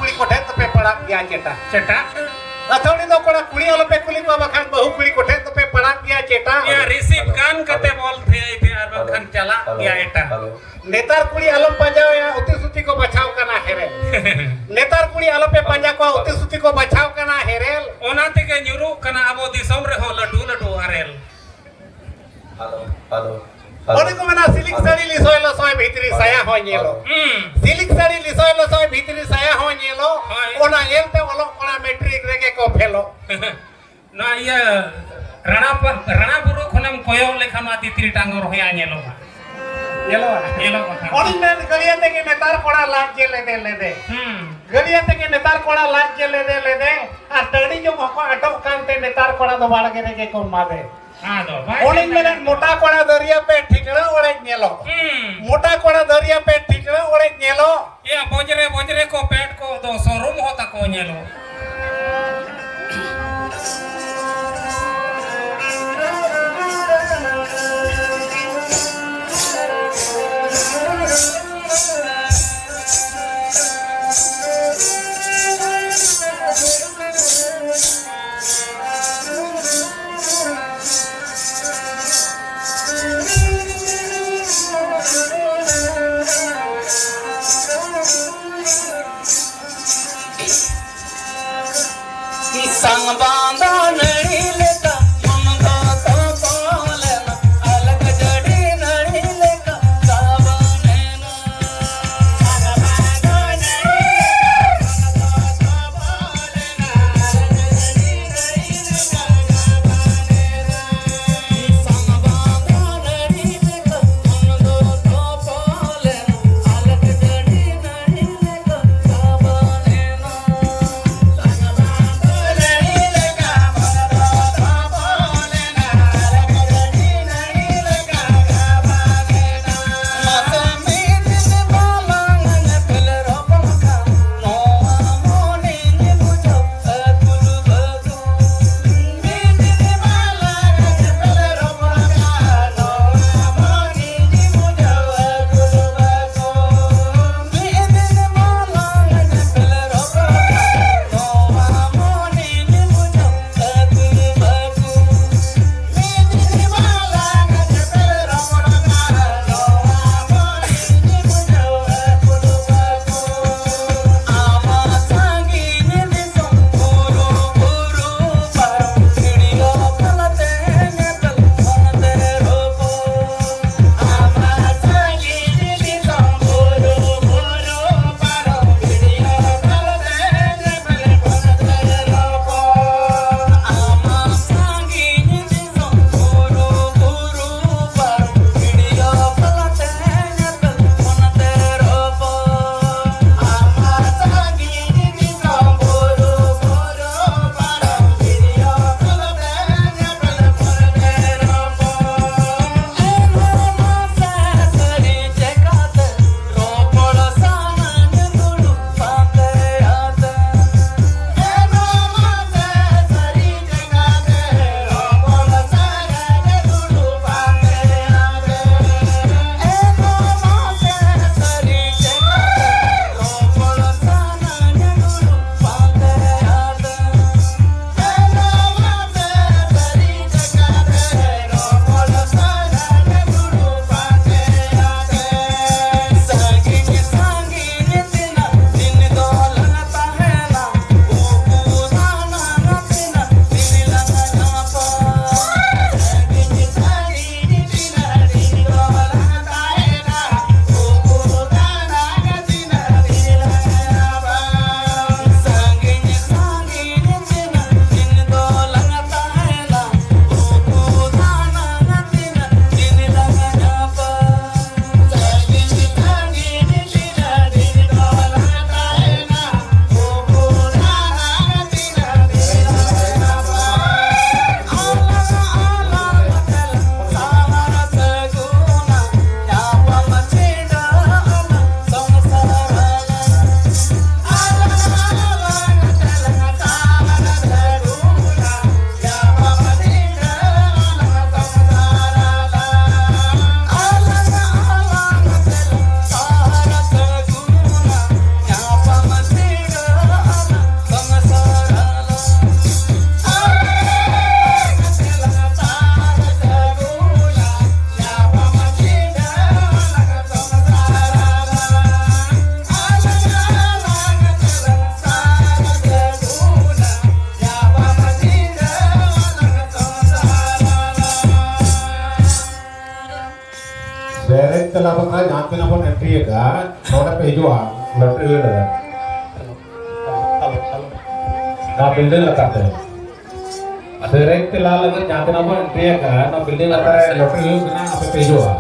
कुड़ी कोठे तो पे पड़ा गया चेटा चेटा अथोड़ी दो कोड़ा कुड़ी वाला पे कुली को बखान बहु कुड़ी कोठे तो पे पड़ा गया चेटा या रिसीव कान कते बोलते थे और बखन चला गया एटा नेतार कुड़ी आलम पंजाव या उती सुती को बचाव करना हेरे नेतार कुड़ी आलम पे पंजा को उती सुती को बचाव करना हेरेल ओनाते के न्यूरू कना अबो दिसम रे हो लड्डू लड्डू आरेल हेलो ओने को मना सिलिक साड़ी लिसोय लसोय भीतरी साया हो नेलो सिलिक साड़ी लिसोय लसोय भीतरी साया हो नेलो ओना एलते ओलो कोना मैट्रिक रेगे को फेलो ना ये राणापुर खनम कोयो लेखा मा तित्री टांगो रोया नेलो नेलो ओनी में गलिया ते के नेतार कोड़ा लाज जे ले दे गलिया ते के नेतार कोड़ा लाज जे ले दे आ टड़ी जो मको अटक कांते नेतार कोड़ा दो बाड़ के रेगे को मादे हां दो ओनी में मोटा कोड़ा दरिया पे ठिकड़ा ओड़े नेलो मोटा कोड़ा दरिया पे ठिकड़ा ओड़े नेलो ये बोजरे को पेट को तो शोरूम होता को नेलो संग बांधा नड़ी लेका मन तो बोलेना अलग जड़ी नड़ी लेका सावने ना संग बांधा नड़ी लेका मन तो बोलेना अलग जड़ी नड़ी लेका सावने ना संग बांधा नड़ी लेका मन तो बोलेना अलग जड़ी नड़ी लेका सावने ना संग बांधा Direct telah bakal nyampe napon entry ya kan, soalnya pejuang, lottery udah. Nah building lekat deh. Direct telah lagi nyampe napon entry ya kan, nah building lekat lottery kena apa pejuang.